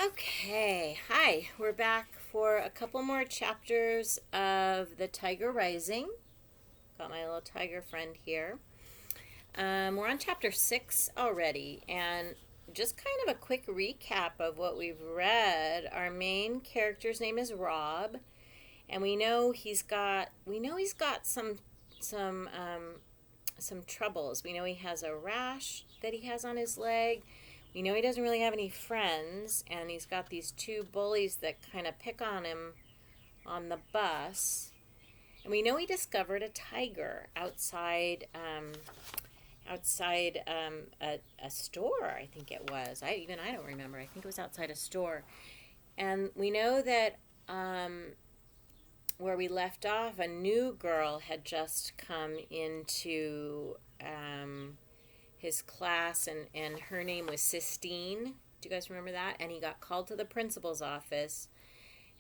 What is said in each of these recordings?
Okay, hi. We're back for a couple more chapters of The Tiger Rising. Got my little tiger friend here. We're on chapter 6 already, and just kind of a quick recap of what we've read. Our main character's name is Rob, and we know he's got some troubles. We know he has a rash that he has on his leg. We know he doesn't really have any friends, and he's got these two bullies that kind of pick on him on the bus. And we know he discovered a tiger outside a store. I think it was. I don't remember. I think it was outside a store, and we know that where we left off, a new girl had just come into his class, and her name was Sistine. Do you guys remember that? And he got called to the principal's office,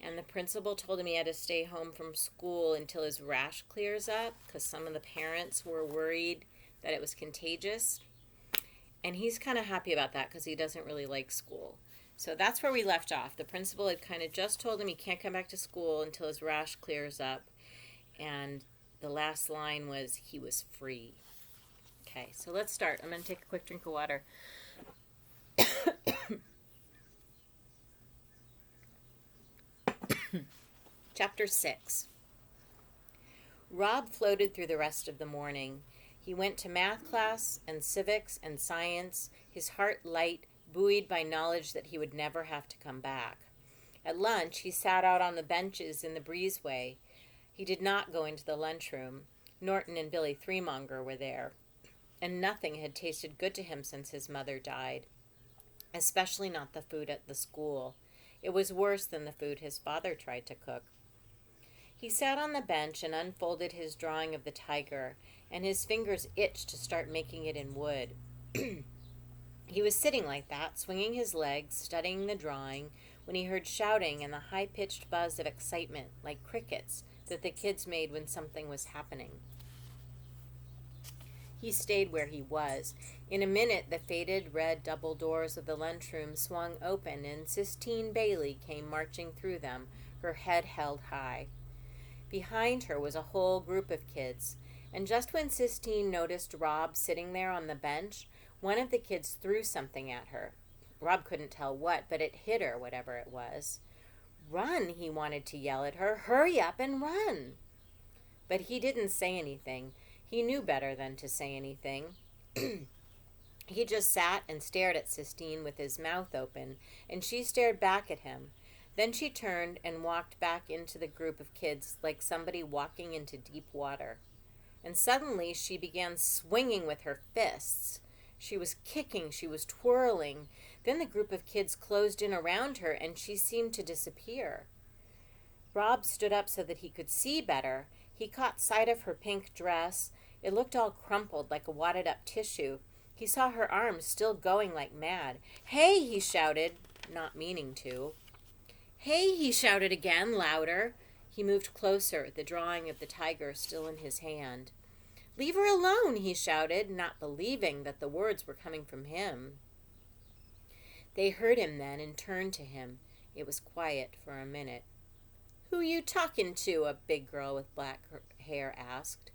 and the principal told him he had to stay home from school until his rash clears up because some of the parents were worried that it was contagious. And he's kind of happy about that because he doesn't really like school. So that's where we left off. The principal had kind of just told him he can't come back to school until his rash clears up. And the last line was, he was free. Okay, so let's start. I'm going to take a quick drink of water. Chapter 6. Rob floated through the rest of the morning. He went to math class and civics and science, his heart light, buoyed by knowledge that he would never have to come back. At lunch, he sat out on the benches in the breezeway. He did not go into the lunchroom. Norton and Billy Threemonger were there, and nothing had tasted good to him since his mother died, especially not the food at the school. It was worse than the food his father tried to cook. He sat on the bench and unfolded his drawing of the tiger, and his fingers itched to start making it in wood. He was sitting like that, swinging his legs, studying the drawing, when he heard shouting and the high-pitched buzz of excitement, like crickets, that the kids made when something was happening. He stayed where he was. In a minute, the faded red double doors of the lunchroom swung open, and Sistine Bailey came marching through them, her head held high. Behind her was a whole group of kids, and just when Sistine noticed Rob sitting there on the bench, one of the kids threw something at her. Rob couldn't tell what, but it hit her, whatever it was. "Run," he wanted to yell at her. "Hurry up and run." But he didn't say anything. He knew better than to say anything. He just sat and stared at Sistine with his mouth open, and she stared back at him. Then she turned and walked back into the group of kids like somebody walking into deep water. And suddenly she began swinging with her fists. She was kicking, she was twirling. Then the group of kids closed in around her, and she seemed to disappear. Rob stood up so that he could see better. He caught sight of her pink dress. It looked all crumpled like a wadded-up tissue. He saw her arms still going like mad. "Hey!" he shouted, not meaning to. "Hey!" he shouted again, louder. He moved closer, the drawing of the tiger still in his hand. "Leave her alone!" he shouted, not believing that the words were coming from him. They heard him then and turned to him. It was quiet for a minute. "Who you talking to?" a big girl with black hair asked.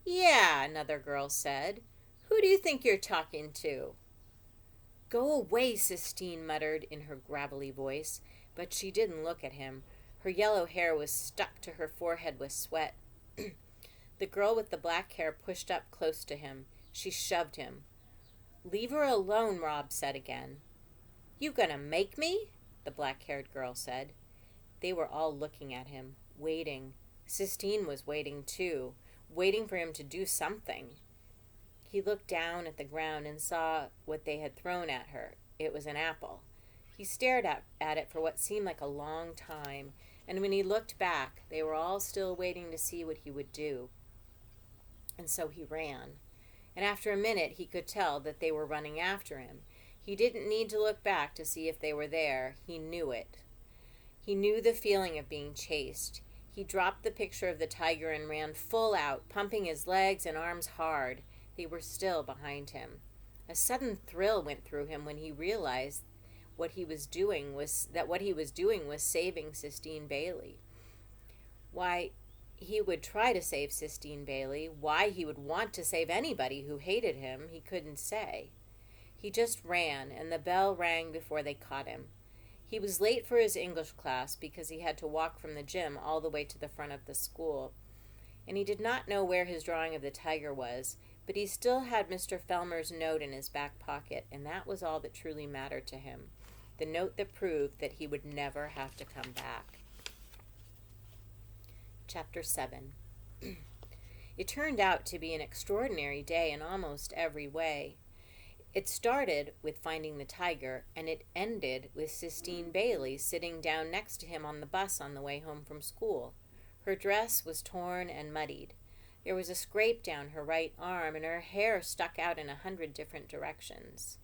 "Yeah," another girl said. "Who do you think you're talking to?" "Go away," Sistine muttered in her gravelly voice, but she didn't look at him. Her yellow hair was stuck to her forehead with sweat. The girl with the black hair pushed up close to him. She shoved him. "Leave her alone," Rob said again. "You gonna make me?" the black-haired girl said. They were all looking at him, waiting. Sistine was waiting too, waiting for him to do something. He looked down at the ground and saw what they had thrown at her. It was an apple. He stared at it for what seemed like a long time, and when he looked back, they were all still waiting to see what he would do. And so he ran. And after a minute, he could tell that they were running after him. He didn't need to look back to see if they were there. He knew it. He knew the feeling of being chased. He dropped the picture of the tiger and ran full out, pumping his legs and arms hard. They were still behind him. A sudden thrill went through him when he realized what he was doing was saving Sistine Bailey. Why he would try to save Sistine Bailey, why he would want to save anybody who hated him, he couldn't say. He just ran, and the bell rang before they caught him. He was late for his English class because he had to walk from the gym all the way to the front of the school. And he did not know where his drawing of the tiger was, but he still had Mr. Felmer's note in his back pocket, and that was all that truly mattered to him, the note that proved that he would never have to come back. Chapter 7. It turned out to be an extraordinary day in almost every way. It started with finding the tiger, and it ended with Sistine Bailey sitting down next to him on the bus on the way home from school. Her dress was torn and muddied. There was a scrape down her right arm, and her hair stuck out in 100 different directions.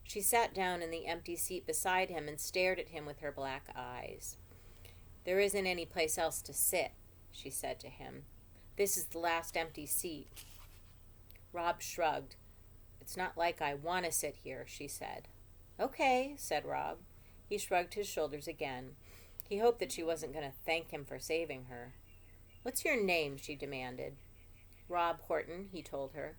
She sat down in the empty seat beside him and stared at him with her black eyes. "There isn't any place else to sit," she said to him. "This is the last empty seat." Rob shrugged. "It's not like I want to sit here," she said. "Okay," said Rob. He shrugged his shoulders again. He hoped that she wasn't going to thank him for saving her. "What's your name?" she demanded. "Rob Horton," he told her.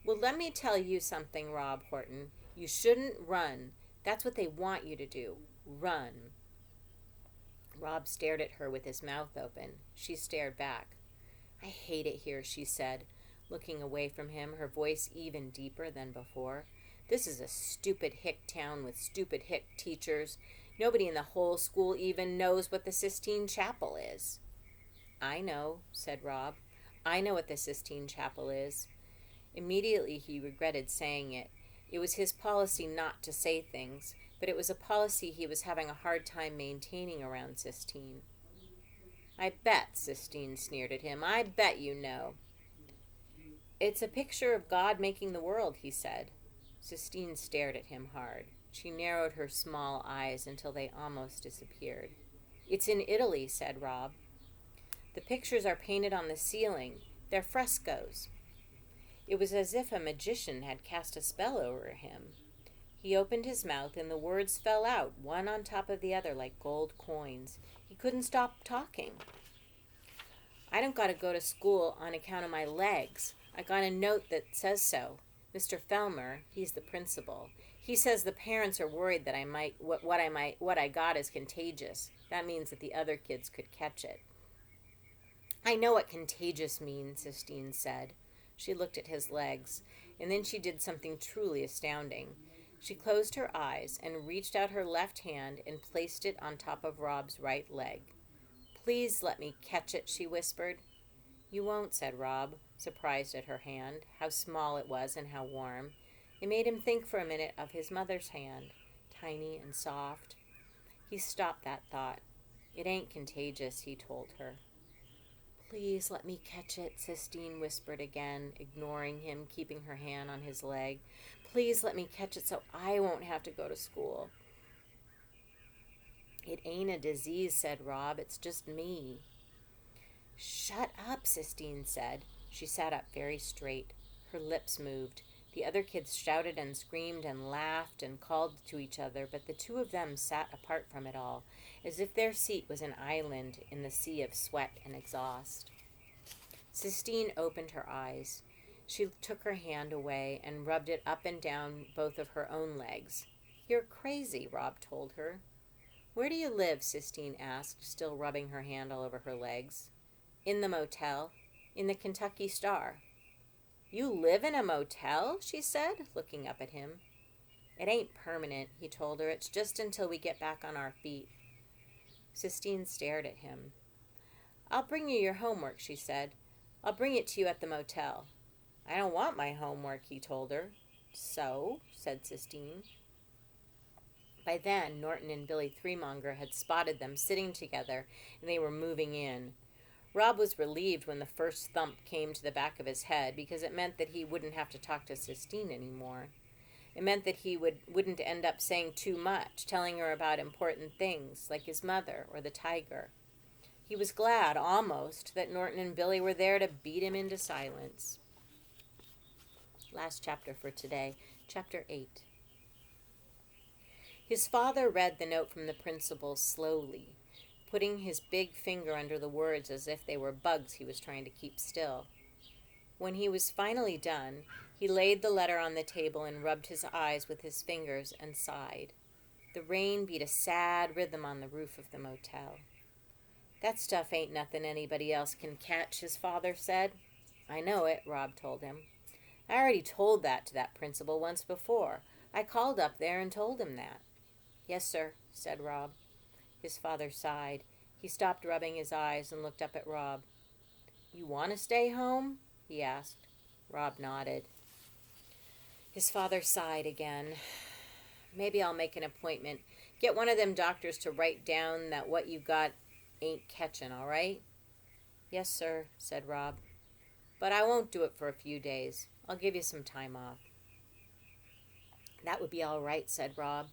"Well, let me tell you something, Rob Horton. You shouldn't run. That's what they want you to do. Run." Rob stared at her with his mouth open. She stared back. "I hate it here," she said, looking away from him, her voice even deeper than before. "This is a stupid hick town with stupid hick teachers. Nobody in the whole school even knows what the Sistine Chapel is." "I know," said Rob. "I know what the Sistine Chapel is." Immediately he regretted saying it. It was his policy not to say things, but it was a policy he was having a hard time maintaining around Sistine. "I bet," Sistine sneered at him. "I bet you know." "It's a picture of God making the world," he said. Sistine stared at him hard. She narrowed her small eyes until they almost disappeared. "It's in Italy," said Rob. "The pictures are painted on the ceiling. They're frescoes." It was as if a magician had cast a spell over him. He opened his mouth, and the words fell out, one on top of the other, like gold coins. He couldn't stop talking. "I don't got to go to school on account of my legs. I got a note that says so. Mr. Felmer, he's the principal. He says the parents are worried that what I got is contagious. That means that the other kids could catch it." "I know what contagious means," Sistine said. She looked at his legs, and then she did something truly astounding. She closed her eyes and reached out her left hand and placed it on top of Rob's right leg. "Please let me catch it," she whispered. "You won't," said Rob, surprised at her hand, how small it was and how warm. It made him think for a minute of his mother's hand, tiny and soft. He stopped that thought. "It ain't contagious," he told her. "Please let me catch it," Sistine whispered again, ignoring him, keeping her hand on his leg. "Please let me catch it so I won't have to go to school." "It ain't a disease," said Rob. "It's just me." "Shut up," Sistine said. She sat up very straight. Her lips moved. The other kids shouted and screamed and laughed and called to each other, but the two of them sat apart from it all, as if their seat was an island in the sea of sweat and exhaust. Sistine opened her eyes. She took her hand away and rubbed it up and down both of her own legs. "You're crazy," Rob told her. "Where do you live?" Sistine asked, still rubbing her hand all over her legs. "In the motel. In the Kentucky Star." "You live in a motel?" she said, looking up at him. "It ain't permanent," he told her. "It's just until we get back on our feet." Sistine stared at him. "I'll bring you your homework," she said. "I'll bring it to you at the motel." "I don't want my homework," he told her. "So?" said Sistine. By then, Norton and Billy Threemonger had spotted them sitting together, and they were moving in. Rob was relieved when the first thump came to the back of his head, because it meant that he wouldn't have to talk to Sistine anymore. It meant that he wouldn't end up saying too much, telling her about important things, like his mother or the tiger. He was glad, almost, that Norton and Billy were there to beat him into silence. Last chapter for today, Chapter 8. His father read the note from the principal slowly, putting his big finger under the words as if they were bugs he was trying to keep still. When he was finally done, he laid the letter on the table and rubbed his eyes with his fingers and sighed. The rain beat a sad rhythm on the roof of the motel. "That stuff ain't nothing anybody else can catch," his father said. "I know it," Rob told him. "I already told that to that principal once before. I called up there and told him that." "Yes, sir," said Rob. His father sighed. He stopped rubbing his eyes and looked up at Rob. "You want to stay home?" he asked. Rob nodded. His father sighed again. "Maybe I'll make an appointment. Get one of them doctors to write down that what you got ain't catching, all right?" "Yes, sir," said Rob. "But I won't do it for a few days. I'll give you some time off." "That would be all right," said Rob.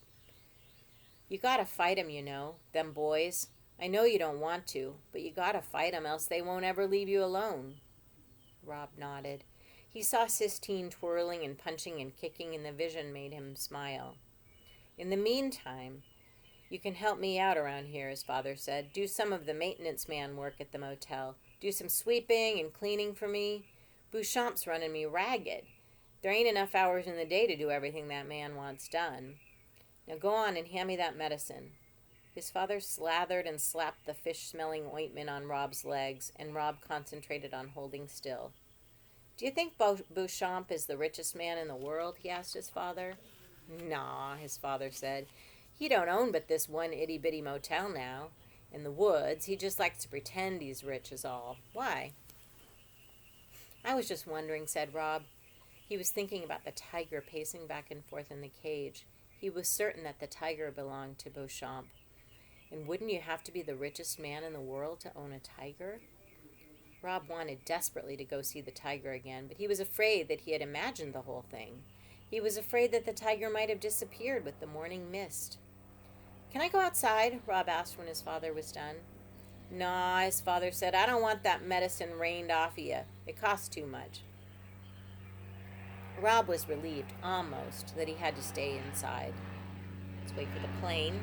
"You gotta fight 'em, you know, them boys. I know you don't want to, but you gotta fight 'em, else they won't ever leave you alone." Rob nodded. He saw Sistine twirling and punching and kicking, and the vision made him smile. "In the meantime, you can help me out around here," his father said. "Do some of the maintenance man work at the motel. Do some sweeping and cleaning for me. Beauchamp's running me ragged. There ain't enough hours in the day to do everything that man wants done. Now go on and hand me that medicine." His father slathered and slapped the fish-smelling ointment on Rob's legs, and Rob concentrated on holding still. "Do you think Beauchamp is the richest man in the world?" he asked his father. "Nah," his father said. "He don't own but this one itty-bitty motel now. In the woods, he just likes to pretend he's rich is all. Why?" "I was just wondering," said Rob. He was thinking about the tiger pacing back and forth in the cage. He was certain that the tiger belonged to Beauchamp. And wouldn't you have to be the richest man in the world to own a tiger? Rob wanted desperately to go see the tiger again, but he was afraid that he had imagined the whole thing. He was afraid that the tiger might have disappeared with the morning mist. "Can I go outside?" Rob asked when his father was done. "Nah," his father said. "I don't want that medicine rained off of you. It costs too much." Rob was relieved, almost, that he had to stay inside. Let's wait for the plane.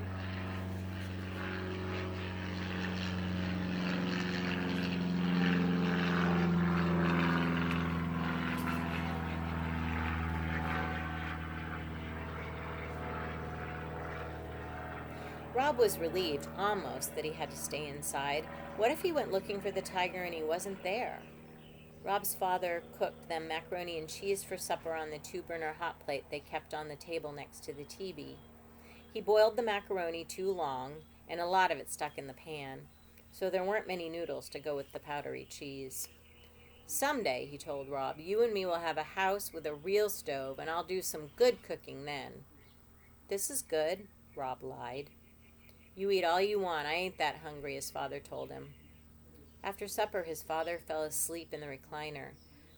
Rob was relieved, almost, that he had to stay inside. What if he went looking for the tiger and he wasn't there? Rob's father cooked them macaroni and cheese for supper on the 2-burner hot plate they kept on the table next to the TV. He boiled the macaroni too long, and a lot of it stuck in the pan, so there weren't many noodles to go with the powdery cheese. "Someday," he told Rob, "you and me will have a house with a real stove, and I'll do some good cooking then." "This is good," Rob lied. "You eat all you want. I ain't that hungry," his father told him. After supper, his father fell asleep in the recliner,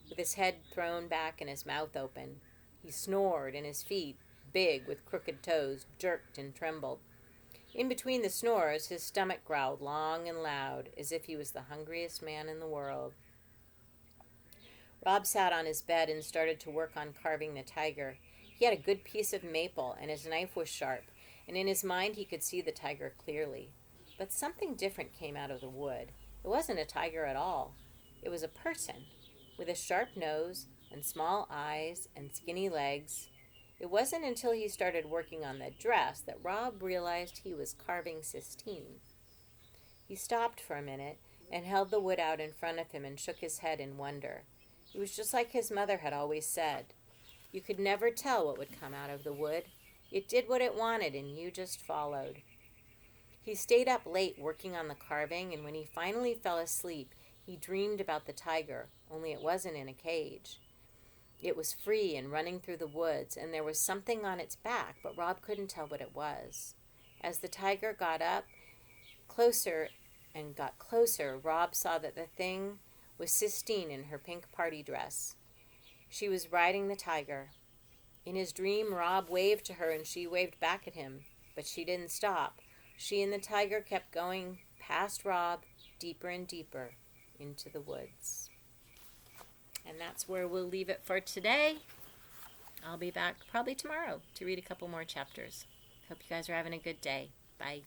with his head thrown back and his mouth open. He snored, and his feet, big with crooked toes, jerked and trembled. In between the snores, his stomach growled long and loud, as if he was the hungriest man in the world. Rob sat on his bed and started to work on carving the tiger. He had a good piece of maple, and his knife was sharp, and in his mind he could see the tiger clearly. But something different came out of the wood. It wasn't a tiger at all. It was a person, with a sharp nose and small eyes and skinny legs. It wasn't until he started working on the dress that Rob realized he was carving Sistine. He stopped for a minute and held the wood out in front of him and shook his head in wonder. It was just like his mother had always said. You could never tell what would come out of the wood. It did what it wanted, and you just followed. He stayed up late working on the carving, and when he finally fell asleep, he dreamed about the tiger, only it wasn't in a cage. It was free and running through the woods, and there was something on its back, but Rob couldn't tell what it was. As the tiger got up closer and got closer, Rob saw that the thing was Sistine in her pink party dress. She was riding the tiger. In his dream, Rob waved to her, and she waved back at him, but she didn't stop. She and the tiger kept going past Rob, deeper and deeper into the woods. And that's where we'll leave it for today. I'll be back probably tomorrow to read a couple more chapters. Hope you guys are having a good day. Bye.